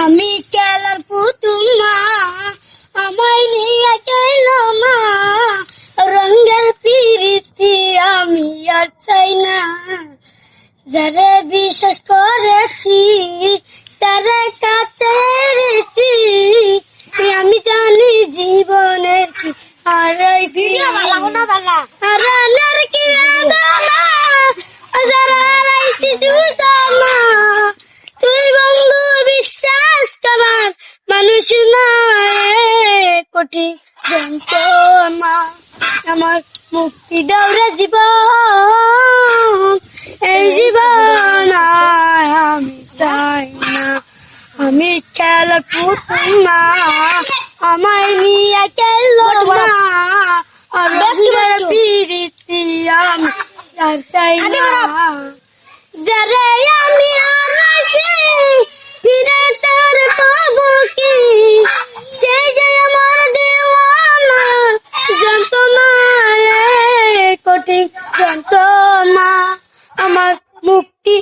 আমি খেলার পুতুল না, আমায় নিয়ে গেল না, রঙের পিরিতি আমি আর চাই না। যারে বিশ্বাস করেছি তারে কাছে এনেছি, আমি জানি জীবনের কি হারাইছি। হারানোর কি আদনা, যারা হারাইছি সুজানা। তুই বন্ধু বিশ্বাস করার মানুষ না, কোটি যন্ত্রণা আমার মুক্তি দৌড়ে জীবন, এই জীবন আর আমি চাই না। আমি খেলার পুতুল না, আমায় নিয়ে গেল না, আর রঙের পিরিতি আমি আর চাই না। যারে আমি হারাইছি ফিরে তার পাবো কি, সেই যে আমার দেওয়ানা যন্ত্রণা, কঠিন যন্ত্রণা আমার মুক্তি।